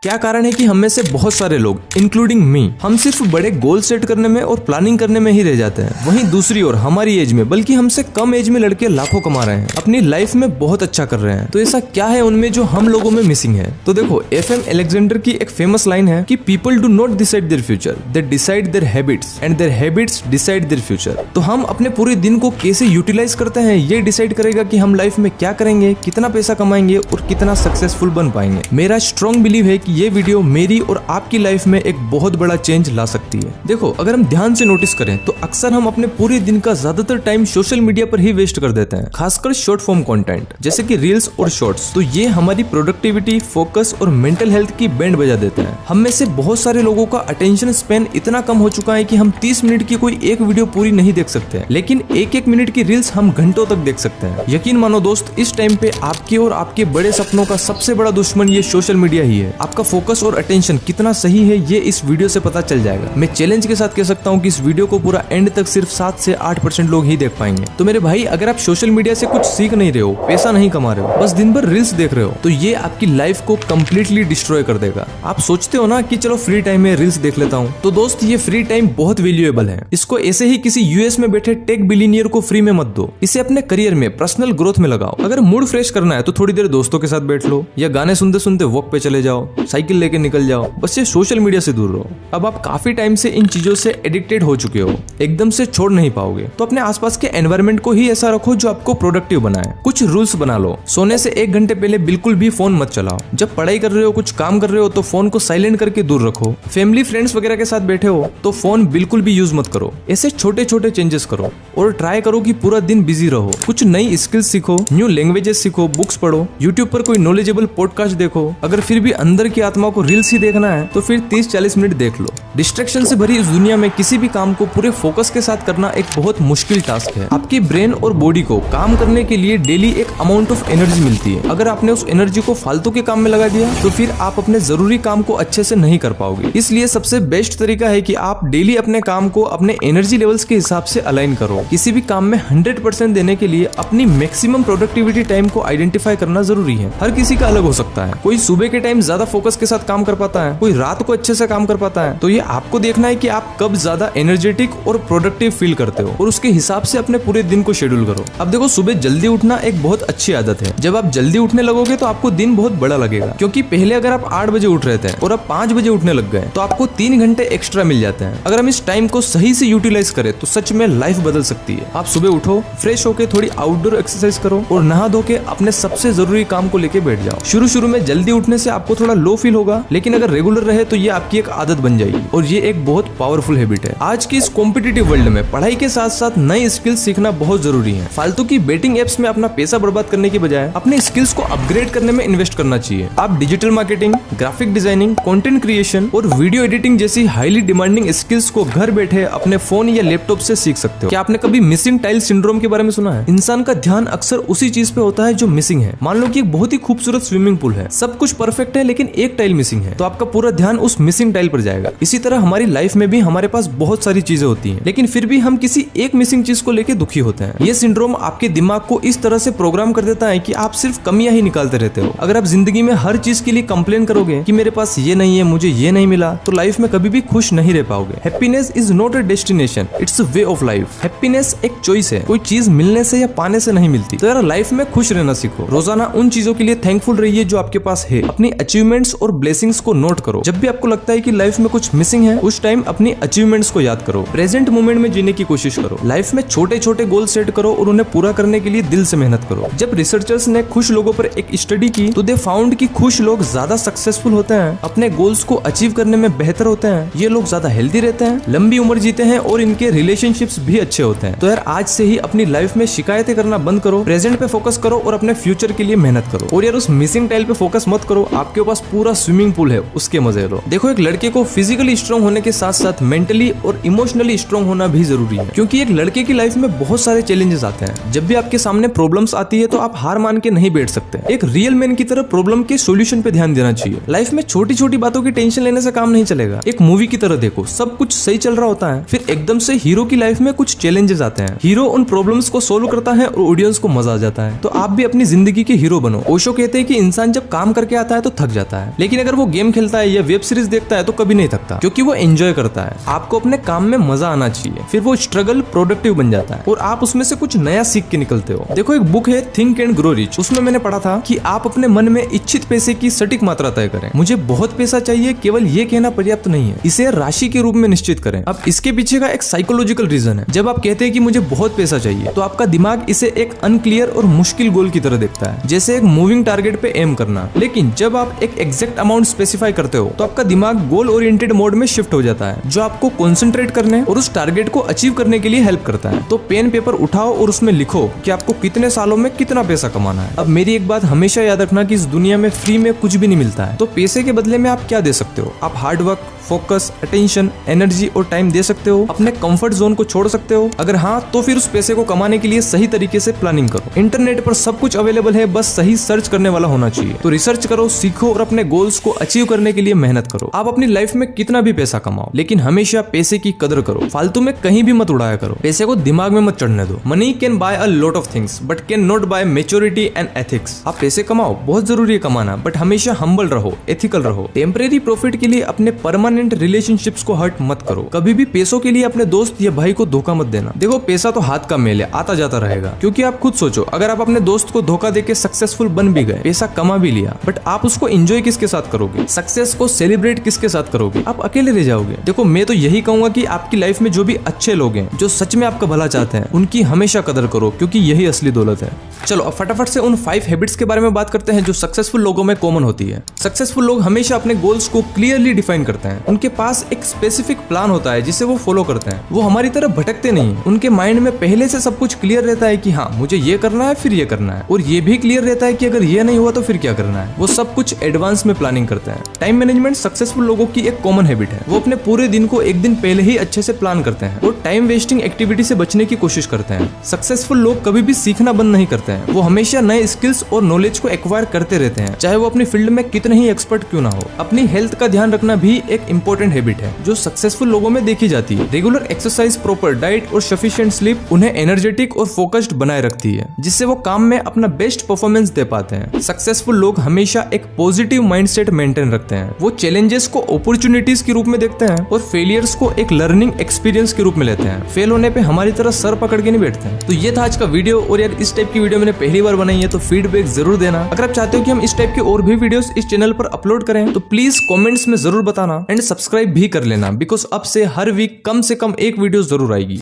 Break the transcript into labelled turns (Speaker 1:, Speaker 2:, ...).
Speaker 1: क्या कारण है कि हम में से बहुत सारे लोग इंक्लूडिंग मी हम सिर्फ बड़े गोल सेट करने में और प्लानिंग करने में ही रह जाते हैं। वहीं दूसरी ओर हमारी एज में बल्कि हमसे कम एज में लड़के लाखों कमा रहे हैं, अपनी लाइफ में बहुत अच्छा कर रहे हैं। तो ऐसा क्या है उनमें जो हम लोगों में मिसिंग है? तो देखो, FM अलेक्जेंडर की एक फेमस लाइन है कि people do not decide their future, they decide their habits and their habits decide their future. तो हम अपने पूरे दिन को कैसे यूटिलाइज करते हैं ये डिसाइड करेगा कि हम लाइफ में क्या करेंगे, कितना पैसा कमाएंगे और कितना सक्सेसफुल बन पाएंगे। मेरा स्ट्रॉन्ग बिलीव है कि ये वीडियो मेरी और आपकी लाइफ में एक बहुत बड़ा चेंज ला सकती है। देखो, अगर हम ध्यान से नोटिस करें तो अक्सर हम अपने पूरे दिन का ज्यादातर टाइम सोशल मीडिया पर ही वेस्ट कर देते हैं, खासकर शॉर्ट फॉर्म कंटेंट जैसे कि रील्स और शॉर्ट्स। तो ये हमारी प्रोडक्टिविटी, फोकस और मेंटल हेल्थ की बैंड बजा देते हैं। हम में से बहुत सारे लोगों का अटेंशन स्पैन इतना कम हो चुका है कि हम 30 मिनट की कोई एक वीडियो पूरी नहीं देख सकते, लेकिन एक मिनट की रील्स हम घंटों तक देख सकते हैं। यकीन मानो दोस्त, इस टाइम पे आपके और आपके बड़े सपनों का सबसे बड़ा दुश्मन ये सोशल मीडिया ही है। आपका फोकस और अटेंशन कितना सही है ये इस वीडियो से पता चल जाएगा। मैं चैलेंज के साथ कह सकता हूँ कि इस वीडियो को पूरा एंड तक सिर्फ 7 से 8% लोग ही देख पाएंगे। तो मेरे भाई, अगर आप सोशल मीडिया से कुछ सीख नहीं रहे हो, पैसा नहीं कमा रहे हो, बस दिन भर रील्स देख रहे हो, तो ये आपकी लाइफ को कम्प्लीटली डिस्ट्रॉय कर देगा। आप सोचते हो ना कि चलो फ्री टाइम में रील्स देख लेता हूँ, तो दोस्त ये फ्री टाइम बहुत वैल्यूएबल है। इसको ऐसे ही किसी US में बैठे टेक बिलियनियर को फ्री में मत दो, इसे अपने करियर में, पर्सनल ग्रोथ में लगाओ। अगर मूड फ्रेश करना है तो थोड़ी देर दोस्तों के साथ बैठ लो या गाने सुनते सुनते वॉक पे चले जाओ, साइकिल लेके निकल जाओ। बस ये सोशल मीडिया से दूर रहो। अब आप काफी टाइम से इन चीजों से एडिक्टेड हो चुके हो, एकदम से छोड़ नहीं पाओगे। तो अपने आसपास के एनवायरनमेंट को ही ऐसा रखो जो आपको प्रोडक्टिव बनाए। कुछ रूल्स बना लो। सोने से 1 घंटे पहले बिल्कुल भी फोन मत चलाओ। जब पढ़ाई कर रहे हो, कुछ काम कर रहे हो, तो फोन को साइलेंट करके दूर रखो। फैमिली फ्रेंड्स वगैरह के साथ बैठे हो तो फोन बिल्कुल भी यूज मत करो। ऐसे छोटे छोटे चेंजेस करो और ट्राई करो कि पूरा दिन बिजी रहो। कुछ नई स्किल्स सीखो, न्यू लैंग्वेजेस सीखो, बुक्स पढ़ो, यूट्यूब पर कोई नॉलेजेबल पॉडकास्ट देखो। अगर फिर भी अंदर की आत्मा को रील्स ही देखना है तो फिर 30-40 मिनट देख लो। डिस्ट्रैक्शन से भरी इस दुनिया में किसी भी काम को पूरे फोकस के साथ करना एक बहुत मुश्किल टास्क है। आपकी ब्रेन और बॉडी को काम करने के लिए डेली एक अमाउंट ऑफ एनर्जी मिलती है। अगर आपने उस एनर्जी को फालतू के काम में लगा दिया तो फिर आप अपने जरूरी काम को अच्छे से नहीं कर पाओगे। इसलिए सबसे बेस्ट तरीका है कि आप डेली अपने काम को अपने एनर्जी लेवल्स के हिसाब से अलाइन करो। किसी भी काम में 100% देने के लिए अपनी मैक्सिमम प्रोडक्टिविटी टाइम को आइडेंटिफाई करना जरूरी है। हर किसी का अलग हो सकता है। कोई सुबह के टाइम ज्यादा फोकस के साथ काम कर पाता है, कोई रात को अच्छे से काम कर पाता है। तो ये आपको देखना है कि आप कब ज्यादा एनर्जेटिक और प्रोडक्टिव फील करते हो और उसके हिसाब से अपने पूरे दिन को शेड्यूल करो। अब देखो, सुबह जल्दी उठना एक बहुत अच्छी आदत है। जब आप जल्दी उठने लगोगे तो आपको दिन बहुत बड़ा लगेगा, क्योंकि पहले अगर आप 8 बजे उठ रहे थे और अब 5 बजे उठने लग गए तो आपको 3 घंटे एक्स्ट्रा मिल जाते हैं। अगर हम इस टाइम को सही से यूटिलाइज करें तो सच में लाइफ बदल सकती है। आप सुबह उठो, फ्रेश होके थोड़ी आउटडोर एक्सरसाइज करो और नहा धो के अपने सबसे जरूरी काम को लेके बैठ जाओ। शुरू में जल्दी उठने से आपको थोड़ा लो फील होगा, लेकिन अगर रेगुलर रहे तो ये आपकी एक आदत बन जाएगी और ये एक बहुत पावरफुल हैबिट है। आज की इस कॉम्पिटिटिव वर्ल्ड में पढ़ाई के साथ साथ नई स्किल्स सीखना बहुत जरूरी है। फालतू की बेटिंग एप्स में अपना पैसा बर्बाद करने की बजाय अपने स्किल्स को अपग्रेड करने में इन्वेस्ट करना चाहिए। आप digital marketing, graphic designing, content creation और वीडियो एडिटिंग जैसी हाईली डिमांडिंग स्किल्स को घर बैठे अपने फोन या लैपटॉप से सीख सकते हो। क्या आपने कभी मिसिंग टाइल सिंड्रोम के बारे में सुना है? इंसान का ध्यान अक्सर उसी चीज पे होता है जो मिसिंग है। मान लो कि एक बहुत ही खूबसूरत स्विमिंग पूल है, सब कुछ परफेक्ट है, लेकिन एक टाइल मिसिंग है, तो आपका पूरा ध्यान उस मिसिंग टाइल पर जाएगा। इसी तरह हमारी लाइफ में भी हमारे पास बहुत सारी चीजें होती हैं, लेकिन फिर भी हम किसी एक मिसिंग चीज को लेकर दुखी होते हैं। ये सिंड्रोम आपके दिमाग को इस तरह से प्रोग्राम कर देता है कि आप सिर्फ कमियां ही निकालते रहते हो। अगर आप जिंदगी में हर चीज के लिए कंप्लेन करोगे कि मेरे पास ये नहीं है, मुझे ये नहीं मिला, तो लाइफ में कभी भी खुश नहीं रह पाओगे। Happiness is not a destination, it's a way of life. Happiness एक चॉइस है, कोई चीज मिलने से या पाने से नहीं मिलती। तो यार, लाइफ में खुश रहना सीखो। रोजाना उन चीजों के लिए थैंकफुल रहिए जो आपके पास है। अपनी अचीवमेंट्स और ब्लेसिंग्स को नोट करो। जब भी आपको लगता है कि लाइफ में कुछ मिसिंग है, उस टाइम अपनी अचीवमेंट्स को याद करो। प्रेजेंट मोमेंट में जीने की कोशिश करो। लाइफ में छोटे छोटे गोल सेट करो और उन्हें पूरा करने के लिए दिल से मेहनत करो। जब रिसर्चर्स ने खुश लोगों पर एक स्टडी की तो दे फाउंड कि खुश लोग ज्यादा सक्सेसफुल होते हैं, अपने गोल्स को अचीव करने में बेहतर होते हैं, ये लोग ज्यादा हेल्दी रहते हैं, लंबी उम्र जीते हैं और इनके रिलेशनशिप्स भी अच्छे होते हैं। तो यार, आज से ही अपनी लाइफ में शिकायतें करना बंद करो, प्रेजेंट पे फोकस करो और अपने फ्यूचर के लिए मेहनत करो। और यार, उस मिसिंग टाइल पे फोकस मत करो, आपके पास पूरा स्विमिंग पूल है, उसके मजे लो। देखो, एक लड़के को फिजिकली स्ट्रांग होने के साथ साथ मेंटली और इमोशनली स्ट्रांग होना भी जरूरी है, क्योंकि एक लड़के की लाइफ में बहुत सारे चैलेंजेस आते हैं। जब भी आपके सामने प्रॉब्लम्स आती है तो आप हार मान के नहीं बैठ सकते। एक रियल मैन की तरह प्रॉब्लम के सॉल्यूशन पे ध्यान देना चाहिए। लाइफ में छोटी छोटी बातों की टेंशन लेने से काम नहीं चलेगा। एक मूवी की तरह देखो, सब कुछ सही चल रहा होता है, फिर एकदम से हीरो की लाइफ में कुछ चैलेंजेस आते हैं। हीरो उन प्रॉब्लम्स को सोल्व करता है और ऑडियंस को मजा आ जाता है। तो आप भी अपनी जिंदगी के हीरो बनो। ओशो कहते हैं कि इंसान जब काम करके आता है तो थक जाता है, है, लेकिन अगर वो गेम खेलता है या वेब सीरीज देखता है तो कभी नहीं थकता, क्योंकि वो एंजॉय करता है। आपको अपने काम में मजा आना चाहिए, फिर वो स्ट्रगल प्रोडक्टिव बन जाता है और आप उसमें से कुछ नया सीख के निकलते हो। देखो, एक बुक है थिंक एंड ग्रो रिच, उसमें मैंने पढ़ा था कि आप अपने मन में इच्छित पैसे की सटीक मात्रा तय करें। मुझे बहुत पैसा चाहिए केवल ये कहना पर्याप्त नहीं है, इसे राशि के रूप में निश्चित करें। अब इसके पीछे का एक साइकोलॉजिकल रीजन है। जब आप कहते हैं कि मुझे बहुत पैसा चाहिए, तो आपका दिमाग इसे एक अनक्लियर और मुश्किल गोल की तरह देखता है, जैसे एक मूविंग टारगेट पे एम करना। लेकिन जब आप एक एग्जैक्ट अमाउंट स्पेसिफाई करते हो, तो आपका दिमाग गोल ओरिएंटेड मोड में शिफ्ट हो जाता है, जो आपको कंसंट्रेट करने और उस टारगेट को अचीव करने के लिए हेल्प करता है। तो पेन पेपर उठाओ और उसमें लिखो कि आपको कितने सालों में कितना पैसा कमाना है। अब मेरी एक बात हमेशा याद रखना कि इस दुनिया में फ्री में कुछ भी नहीं मिलता है। तो पैसे के बदले में आप क्या दे सकते हो? आप hard work, focus, attention, energy और टाइम दे सकते हो। अपने कंफर्ट जोन को छोड़ सकते हो। अगर हाँ, तो फिर उस पैसे को कमाने के लिए सही तरीके से प्लानिंग करो। इंटरनेट पर सब कुछ अवेलेबल है, बस सही सर्च करने वाला होना चाहिए। तो रिसर्च करो, सीखो और अपने गोल्स को अचीव करने के लिए मेहनत करो। आप अपनी लाइफ में कितना भी पैसा कमाओ, लेकिन हमेशा पैसे की कदर करो। फालतू में कहीं भी मत उड़ाया करो। पैसे को दिमाग में मत चढ़ने दो। Money can buy a lot of things but can not buy maturity and ethics. आप पैसे कमाओ, बहुत जरूरी है कमाना, बट हमेशा हम्बल रहो, एथिकल रहो। टेम्परेरी प्रॉफिट के लिए अपने परमानेंट रिलेशनशिप्स को हर्ट मत करो। कभी भी पैसों के लिए अपने दोस्त या भाई को धोखा मत देना। देखो, पैसा तो हाथ का मेल है, आता जाता रहेगा। क्योंकि आप खुद सोचो, अगर आप अपने दोस्त को धोखा देके सक्सेसफुल बन भी गए, पैसा कमा भी लिया, बट आप उसको एंजॉय किसके साथ करोगे? सक्सेस को सेलिब्रेट किसके साथ करोगे? आप अकेले रह जाओगे। देखो, मैं तो यही कहूंगा कि आपकी लाइफ में जो भी अच्छे लोग हैं, जो सच में आपका भला चाहते हैं, उनकी हमेशा कदर करो, क्योंकि यही असली दौलत है। चलो अब फटाफट से उन 5 हैबिट्स के बारे में बात करते हैं जो सक्सेसफुल लोगों में कॉमन होती है। सक्सेसफुल लोग हमेशा अपने गोल्स को क्लियरली डिफाइन करते हैं। उनके पास एक स्पेसिफिक प्लान होता है जिसे वो फॉलो करते हैं। वो हमारी तरह भटकते नहीं हैं। उनके माइंड में पहले से सब कुछ क्लियर रहता है कि हाँ, मुझे ये करना है, फिर ये करना है, और ये भी क्लियर रहता है कि अगर ये नहीं हुआ तो फिर क्या करना है। वो सब कुछ एडवांस में प्लानिंग करते हैं। टाइम मैनेजमेंट सक्सेसफुल लोगों की एक कॉमन हैबिट है। वो अपने पूरे दिन को एक दिन पहले ही अच्छे से प्लान करते हैं और टाइम वेस्टिंग एक्टिविटी से बचने की कोशिश करते हैं। सक्सेसफुल लोग कभी भी सीखना बंद नहीं करते हैं। वो हमेशा नए स्किल्स और नॉलेज को एक्वायर करते रहते हैं, चाहे वो अपनी फील्ड में कितने ही एक्सपर्ट क्यों ना हो। अपनी हेल्थ का ध्यान रखना भी एक इंपॉर्टेंट हैबिट है जो सक्सेसफुल लोगों में देखी जाती है। रेगुलर एक्सरसाइज, प्रॉपर डाइट और सफिशिएंट स्लीप उन्हें एनर्जेटिक और फोकस्ड बनाए रखती है, जिससे वो काम में अपना बेस्ट परफॉर्मेंस दे पाते हैं। सक्सेसफुल लोग हमेशा एक पॉजिटिव माइंडसेट मेंटेन रखते हैं। वो चैलेंजेस को अपॉर्चुनिटीज के रूप में देखते हैं और फेलियर्स को एक लर्निंग एक्सपीरियंस के रूप में लेते हैं। फेल होने पे हमारी तरह सर पकड़ के नहीं बैठते हैं। तो ये था आज का वीडियो, और यार इस टाइप की वीडियो मैंने पहली बार बनाई है, तो फीडबैक जरूर देना। अगर आप चाहते हो कि हम इस टाइप के और भी वीडियोस इस चैनल पर अपलोड करें, तो प्लीज कमेंट्स में जरूर बताना एंड सब्सक्राइब भी कर लेना, बिकॉज अब से हर वीक कम से कम एक वीडियो जरूर आएगी।